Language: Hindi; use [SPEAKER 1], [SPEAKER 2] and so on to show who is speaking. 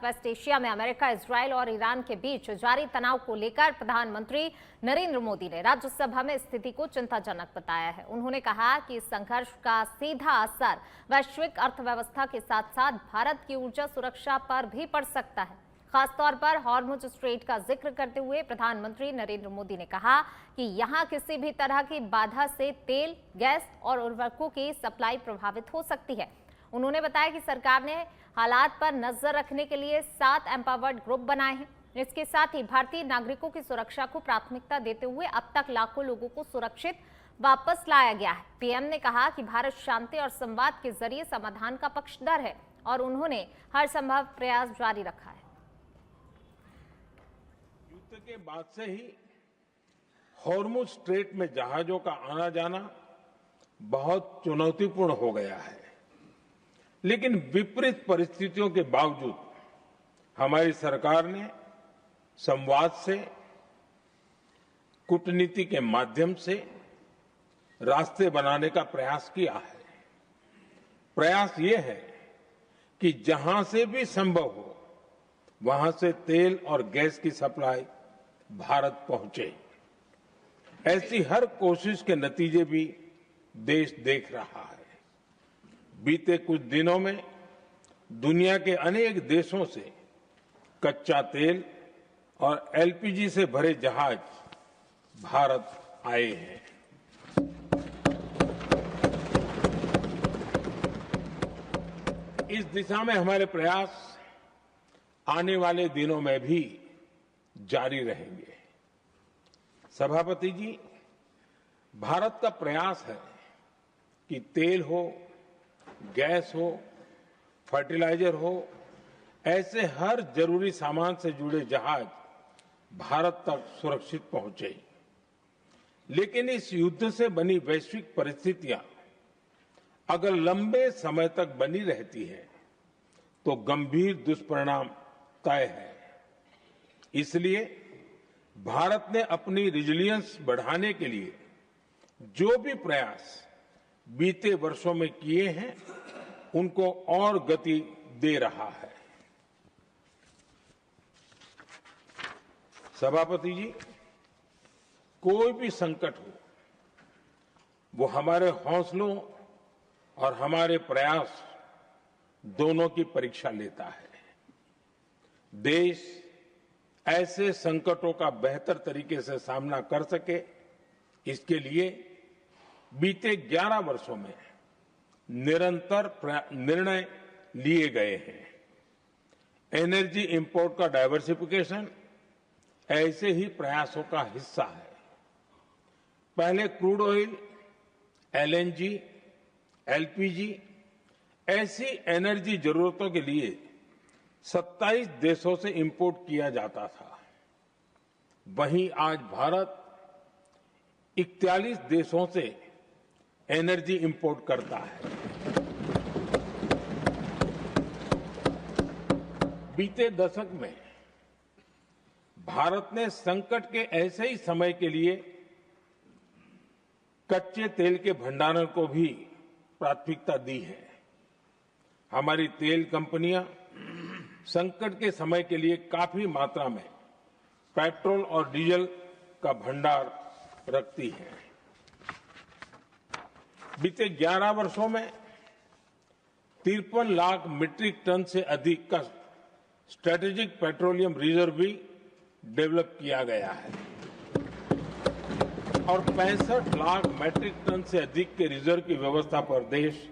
[SPEAKER 1] वेस्ट एशिया में अमेरिका, इजरायल और ईरान के बीच जारी तनाव को लेकर प्रधानमंत्री नरेंद्र मोदी ने राज्यसभा में स्थिति को चिंताजनक बताया है। उन्होंने कहा कि इस संघर्ष का सीधा असर वैश्विक अर्थव्यवस्था के साथ साथ भारत की ऊर्जा सुरक्षा पर भी पड़ सकता है। खासतौर पर हॉर्मुज स्ट्रेट का जिक्र करते हुए प्रधानमंत्री नरेंद्र मोदी ने कहा कि यहां किसी भी तरह की बाधा से तेल, गैस और उर्वरकों की सप्लाई प्रभावित हो सकती है। उन्होंने बताया कि सरकार ने हालात पर नजर रखने के लिए 7 एम्पावर्ड ग्रुप बनाए हैं। इसके साथ ही भारतीय नागरिकों की सुरक्षा को प्राथमिकता देते हुए अब तक लाखों लोगों को सुरक्षित वापस लाया गया है। पीएम ने कहा कि भारत शांति और संवाद के जरिए समाधान का पक्षधर है और उन्होंने हर संभव प्रयास जारी रखा है।
[SPEAKER 2] युद्ध के बाद से ही हॉर्मुज स्ट्रेट में जहाजों का आना जाना बहुत चुनौतीपूर्ण हो गया है, लेकिन विपरीत परिस्थितियों के बावजूद हमारी सरकार ने संवाद से, कूटनीति के माध्यम से रास्ते बनाने का प्रयास किया है। प्रयास ये है कि जहां से भी संभव हो वहां से तेल और गैस की सप्लाई भारत पहुंचे। ऐसी हर कोशिश के नतीजे भी देश देख रहा है। बीते कुछ दिनों में दुनिया के अनेक देशों से कच्चा तेल और एलपीजी से भरे जहाज भारत आए हैं। इस दिशा में हमारे प्रयास आने वाले दिनों में भी जारी रहेंगे। सभापति जी, भारत का प्रयास है कि तेल हो, गैस हो, फर्टिलाइजर हो, ऐसे हर जरूरी सामान से जुड़े जहाज भारत तक सुरक्षित पहुंचे। लेकिन इस युद्ध से बनी वैश्विक परिस्थितियां अगर लंबे समय तक बनी रहती है तो गंभीर दुष्परिणाम तय है। इसलिए भारत ने अपनी रेजिलियंस बढ़ाने के लिए जो भी प्रयास बीते वर्षों में किए हैं उनको और गति दे रहा है। सभापति जी, कोई भी संकट हो वो हमारे हौसलों और हमारे प्रयास दोनों की परीक्षा लेता है। देश ऐसे संकटों का बेहतर तरीके से सामना कर सके, इसके लिए बीते 11 वर्षों में निरंतर निर्णय लिए गए हैं। एनर्जी इंपोर्ट का डाइवर्सिफिकेशन ऐसे ही प्रयासों का हिस्सा है। पहले क्रूड ऑयल, एलएनजी, एलपीजी ऐसी एनर्जी जरूरतों के लिए 27 देशों से इंपोर्ट किया जाता था। वहीं आज भारत 41 देशों से एनर्जी इंपोर्ट करता है। बीते दशक में भारत ने संकट के ऐसे ही समय के लिए कच्चे तेल के भंडारण को भी प्राथमिकता दी है। हमारी तेल कंपनियां संकट के समय के लिए काफी मात्रा में पेट्रोल और डीजल का भंडार रखती है। बीते 11 वर्षों में 53 लाख मीट्रिक टन से अधिक का स्ट्रेटेजिक पेट्रोलियम रिजर्व भी डेवलप किया गया है और 65 लाख मीट्रिक टन से अधिक के रिजर्व की व्यवस्था पर देश